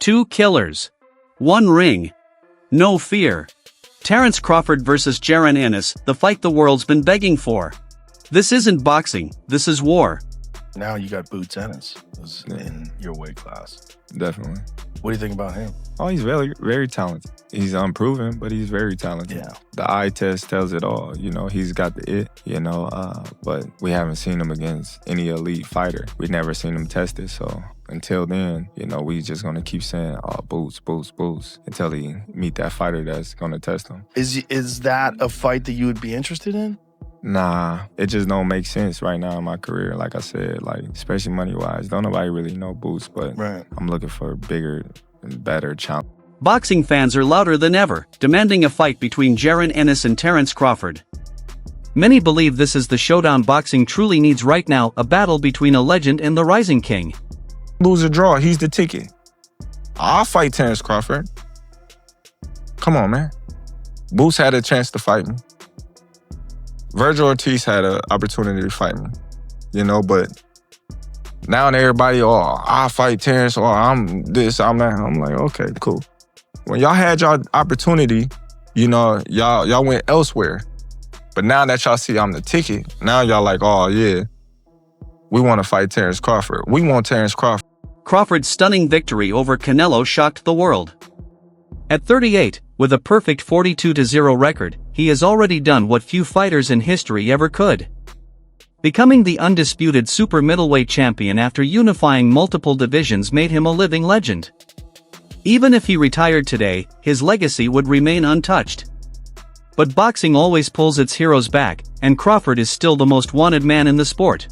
Two killers. One ring. No fear. Terence Crawford vs. Jaron Ennis, the fight the world's been begging for. This isn't boxing, this is war. Now you got Boots Ennis in your weight class. Definitely. What do you think about him? Oh, he's very, very talented. He's unproven, but he's very talented. Yeah. The eye test tells it all. You know, he's got the it, but we haven't seen him against any elite fighter. We've never seen him tested, so until then, we just gonna keep saying, oh, Boots, Boots, Boots, until he meet that fighter that's gonna test him. Is that a fight that you would be interested in? Nah, it just don't make sense right now in my career. Like I said, especially money-wise, don't nobody really know Boots, but right. I'm looking for a bigger and better challenge. Boxing fans are louder than ever, demanding a fight between Jaron Ennis and Terence Crawford. Many believe this is the showdown boxing truly needs right now, a battle between a legend and the rising king. Lose or draw, he's the ticket. I'll fight Terence Crawford. Come on, man. Boots had a chance to fight me. Virgil Ortiz had an opportunity to fight me, but now everybody, I'll fight Terence, or I'm this, I'm that. I'm like, okay, cool. When y'all had y'all opportunity, y'all went elsewhere. But now that y'all see I'm the ticket, now y'all like, oh yeah, we want to fight Terence Crawford. We want Terence Crawford. Crawford's stunning victory over Canelo shocked the world. At 38, with a perfect 42-0 record, he has already done what few fighters in history ever could. Becoming the undisputed super middleweight champion after unifying multiple divisions made him a living legend. Even if he retired today, his legacy would remain untouched. But boxing always pulls its heroes back, and Crawford is still the most wanted man in the sport.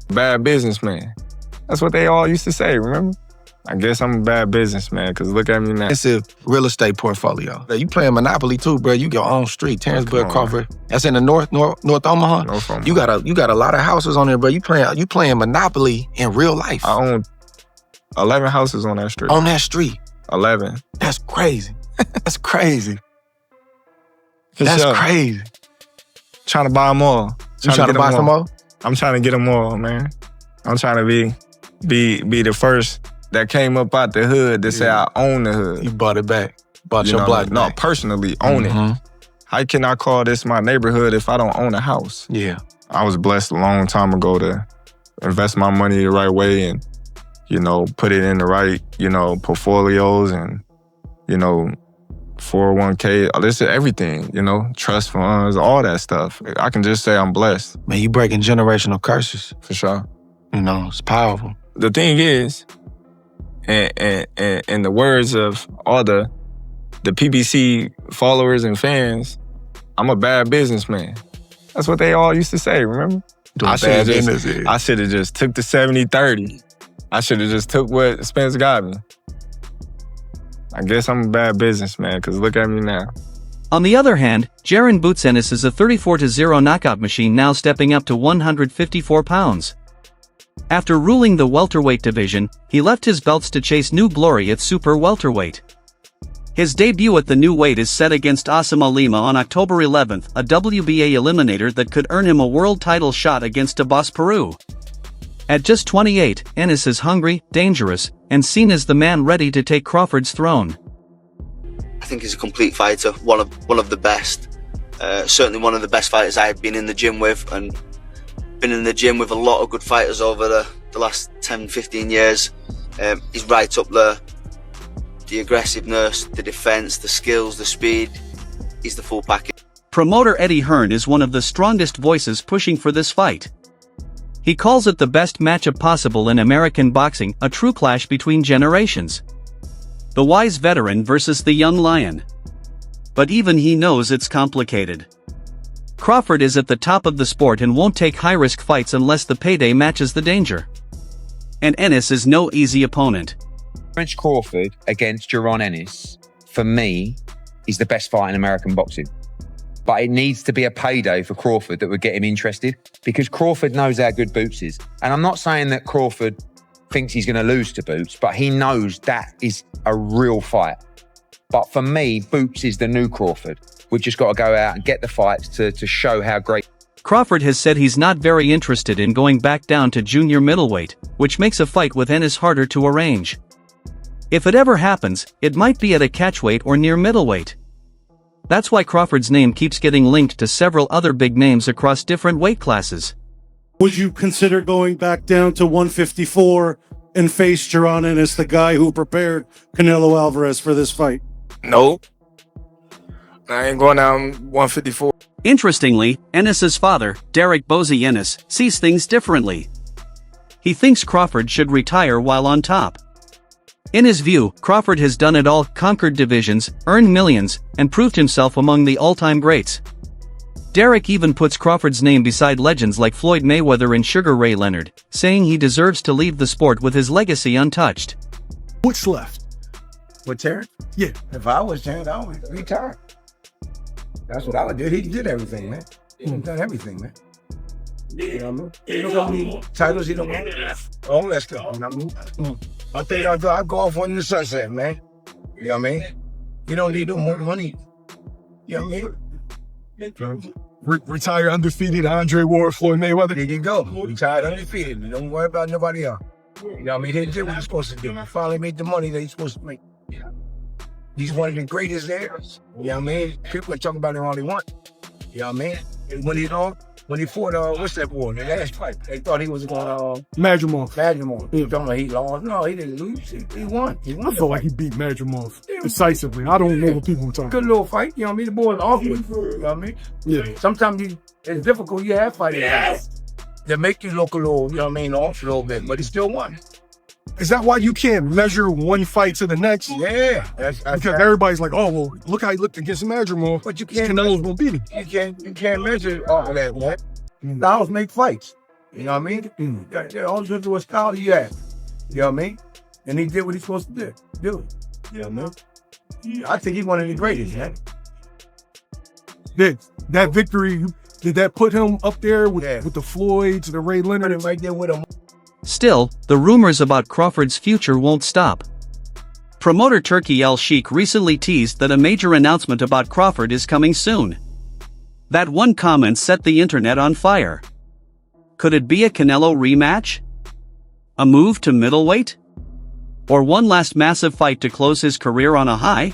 Bad businessman. That's what they all used to say, remember? I guess I'm a bad businessman, because look at me now. It's a real estate portfolio. You playing Monopoly too, bro. You your own street. Terrence Crawford. That's in the North Omaha. North Omaha. You got a lot of houses on there, bro. You playing Monopoly in real life. I own 11 houses on that street. On that street. 11. That's crazy. That's crazy. That's crazy. Trying to buy them all. You trying to buy some more? I'm trying to get them all, man. I'm trying to be the first that came up out the hood to say I own the hood. You bought it back. Bought your block back. No, personally own it. How can I call this my neighborhood if I don't own a house? Yeah. I was blessed a long time ago to invest my money the right way and, put it in the right, portfolios and, 401k, this is everything, trust funds, all that stuff. I can just say I'm blessed. Man, you breaking generational curses. For sure. It's powerful. The thing is, and in the words of all the PBC followers and fans, I'm a bad businessman. That's what they all used to say, remember? I should have just took the 70-30. I should have just took what Spence got me. I guess I'm a bad businessman, because look at me now. On the other hand, Jaron Boots Ennis is a 34-0 knockout machine, now stepping up to 154 pounds. After ruling the welterweight division, he left his belts to chase new glory at super welterweight. His debut at the new weight is set against Asama Lima on October 11th, a WBA eliminator that could earn him a world title shot against Abbas Peru. At just 28, Ennis is hungry, dangerous, and seen as the man ready to take Crawford's throne. I think he's a complete fighter, one of the best. Certainly one of the best fighters I've been in the gym with, and been in the gym with a lot of good fighters over the last 10-15 years. He's right up there. The aggressiveness, the defense, the skills, the speed, he's the full package. Promoter Eddie Hearn is one of the strongest voices pushing for this fight. He calls it the best matchup possible in American boxing, a true clash between generations. The wise veteran versus the young lion. But even he knows it's complicated. Crawford is at the top of the sport and won't take high-risk fights unless the payday matches the danger. And Ennis is no easy opponent. Terence Crawford against Jaron Ennis, for me, is the best fight in American boxing. But it needs to be a payday for Crawford that would get him interested, because Crawford knows how good Boots is. And I'm not saying that Crawford thinks he's going to lose to Boots, but he knows that is a real fight. But for me, Boots is the new Crawford. We've just got to go out and get the fights to show how great. Crawford has said he's not very interested in going back down to junior middleweight, which makes a fight with Ennis harder to arrange. If it ever happens, it might be at a catchweight or near middleweight. That's why Crawford's name keeps getting linked to several other big names across different weight classes. Would you consider going back down to 154 and face Jaron Ennis, the guy who prepared Canelo Alvarez for this fight? Nope. I ain't going down 154. Interestingly, Ennis's father, Derek Bozy Ennis, sees things differently. He thinks Crawford should retire while on top. In his view, Crawford has done it all, conquered divisions, earned millions, and proved himself among the all-time greats. Derek even puts Crawford's name beside legends like Floyd Mayweather and Sugar Ray Leonard, saying he deserves to leave the sport with his legacy untouched. What's left? With Terence? Yeah. If I was Terence, I would retire. That's what I would do. He did everything, man. He done everything, man. You know what I mean? He don't got any titles, he don't want. Oh, let's go. You know what I mean? I think I'll go off in the sunset, man. You know what I mean? You don't need no more money. You know what I mean? Retire undefeated Andre Ward, Floyd Mayweather. There you go. Retired undefeated. Don't worry about nobody else. You know what I mean? He did what he's supposed to do. He finally made the money that he's supposed to make. He's one of the greatest there. You know what I mean? People can talk about him all they want. You know what I mean? And when he fought, what's that war? The last fight. They thought he was going to Madrimov. He told me he lost. No, he didn't lose. He won. I feel like he beat Madrimov decisively. I don't know what people were talking about. Good little fight. You know what I mean? The boy's awful. You know what I mean? Yeah. Sometimes it's difficult. You have fighting. They make you look a little, you know what I mean, off a little bit, but he still won. Is that why you can't measure one fight to the next? Yeah. Because everybody's like, oh, well, look how he looked against Madrimov. But you can't. Canelo's gonna beat him. You can't measure all of that, man. Styles make fights. You know what I mean? All depends on what style you have. You know what I mean? And he did what he's supposed to do. You know what I mean? I think he's one of the greatest, man. That victory, did that put him up there with the Floyds, the Ray Put him Leonard? right there with him. Still, the rumors about Crawford's future won't stop. Promoter Turki El Sheikh recently teased that a major announcement about Crawford is coming soon. That one comment set the internet on fire. Could it be a Canelo rematch? A move to middleweight? Or one last massive fight to close his career on a high?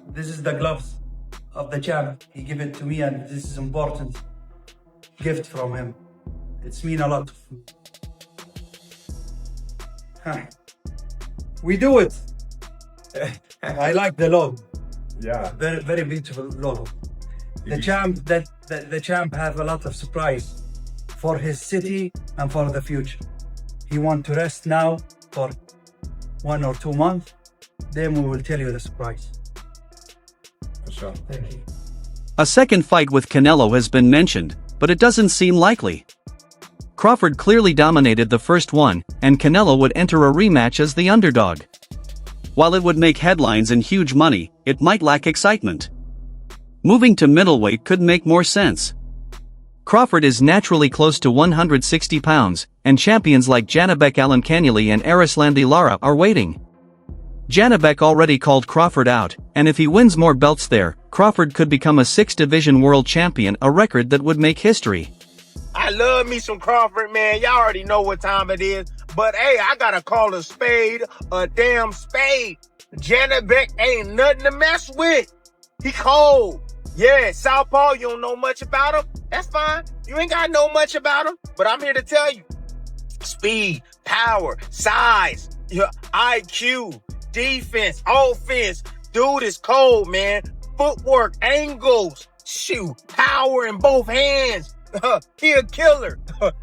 This is the gloves of the champ. He gave it to me, and this is important gift from him. It's mean a lot. We do it. I like the logo. Yeah. Very, very beautiful logo. The champ the champ has a lot of surprise for his city and for the future. He want to rest now for 1 or 2 months. Then we will tell you the surprise. For sure. Thank you. A second fight with Canelo has been mentioned, but it doesn't seem likely. Crawford clearly dominated the first one, and Canelo would enter a rematch as the underdog. While it would make headlines and huge money, it might lack excitement. Moving to middleweight could make more sense. Crawford is naturally close to 160 pounds, and champions like Janibek Alimkhanuly and Arislandi Lara are waiting. Janibek already called Crawford out, and if he wins more belts there, Crawford could become a 6-division world champion, a record that would make history. I love me some Crawford, man. Y'all already know what time it is. But hey, I gotta call a spade a damn spade. Janibek ain't nothing to mess with. He cold. Yeah, Southpaw, you don't know much about him. That's fine. You ain't gotta know much about him. But I'm here to tell you. Speed, power, size, IQ, defense, offense. Dude is cold, man. Footwork, angles, shoot, power in both hands. He a killer.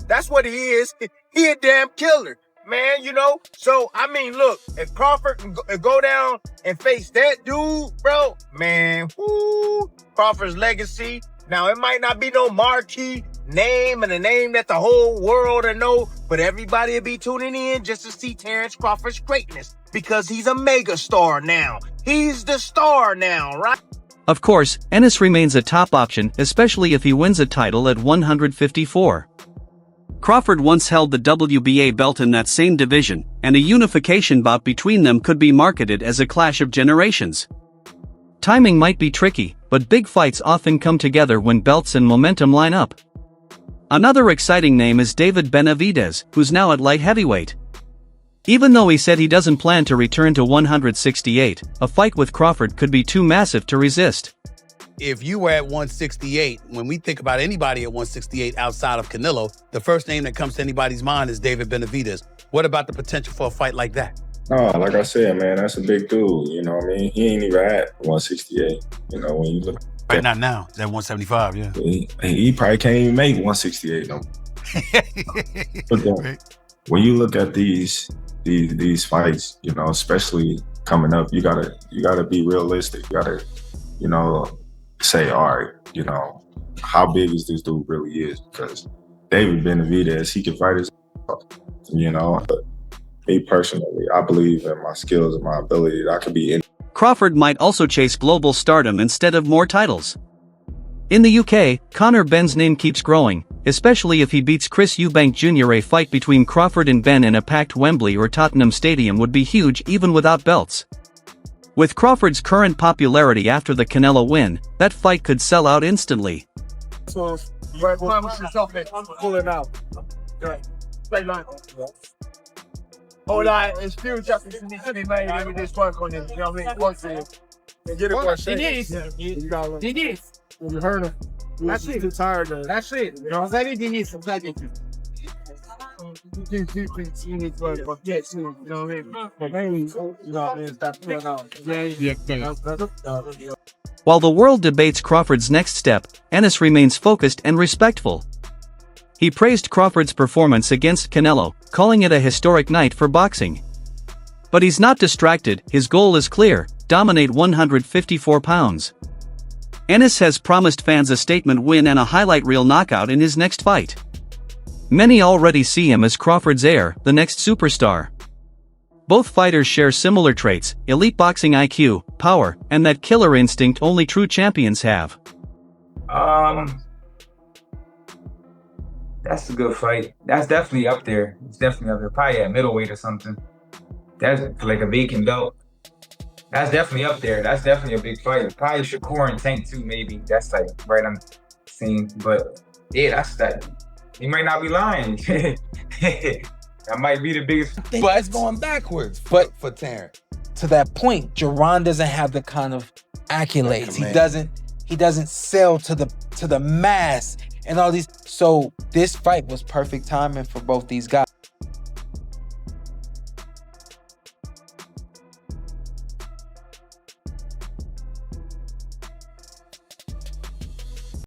That's what he is. He a damn killer, man, you know? So, I mean, look, if Crawford can go down and face that dude, bro, man, whoo, Crawford's legacy. Now, it might not be no marquee name and a name that the whole world will know, but everybody will be tuning in just to see Terence Crawford's greatness because he's a mega star now. He's the star now, right? Of course, Ennis remains a top option, especially if he wins a title at 154. Crawford once held the WBA belt in that same division, and a unification bout between them could be marketed as a clash of generations. Timing might be tricky, but big fights often come together when belts and momentum line up. Another exciting name is David Benavidez, who's now at light heavyweight. Even though he said he doesn't plan to return to 168, a fight with Crawford could be too massive to resist. If you were at 168, when we think about anybody at 168 outside of Canelo, the first name that comes to anybody's mind is David Benavidez. What about the potential for a fight like that? No, like I said, man, that's a big dude. You know what I mean? He ain't even at 168. You know, when you look. Right, not now. He's at 175, yeah. He probably can't even make 168 no more. But when you look at these fights, you know, especially coming up, you gotta be realistic. You gotta, you know, say, all right, you know, how big is this dude really is? Because David Benavidez, he can fight his, you know. But me personally, I believe in my skills and my ability that I could be in. Crawford might also chase global stardom instead of more titles. In the UK, Conor Benn's name keeps growing, especially if he beats Chris Eubank Jr. A fight between Crawford and Benn in a packed Wembley or Tottenham Stadium would be huge even without belts. With Crawford's current popularity after the Canelo win, that fight could sell out instantly. So, pulling out. Hold on, it's few adjustments that need to be made. Let me just work on it. You know what I mean? Once get it one shake. Denise. You heard him. That's it. Too tired of it. That's it. You know what I'm saying? Denise, I'm saying. You need to get to, you know what I mean? But maybe, you know what I mean? Stop pulling out. Yeah. While the world debates Crawford's next step, Ennis remains focused and respectful. He praised Crawford's performance against Canelo, calling it a historic night for boxing. But he's not distracted, his goal is clear: dominate 154 pounds. Ennis has promised fans a statement win and a highlight reel knockout in his next fight. Many already see him as Crawford's heir, the next superstar. Both fighters share similar traits: elite boxing IQ, power, and that killer instinct only true champions have. That's a good fight. That's definitely up there. It's definitely up there. Probably at middleweight or something. That's like a vacant belt. That's definitely up there. That's definitely a big fight. Probably Shakur and Tank too, maybe. That's like right on the scene. But yeah, that's that. He might not be lying. That might be the biggest. But it's going backwards. But for Terence, to that point, Jaron doesn't have the kind of accolades. He doesn't sell to the mass and all these. So this fight was perfect timing for both these guys.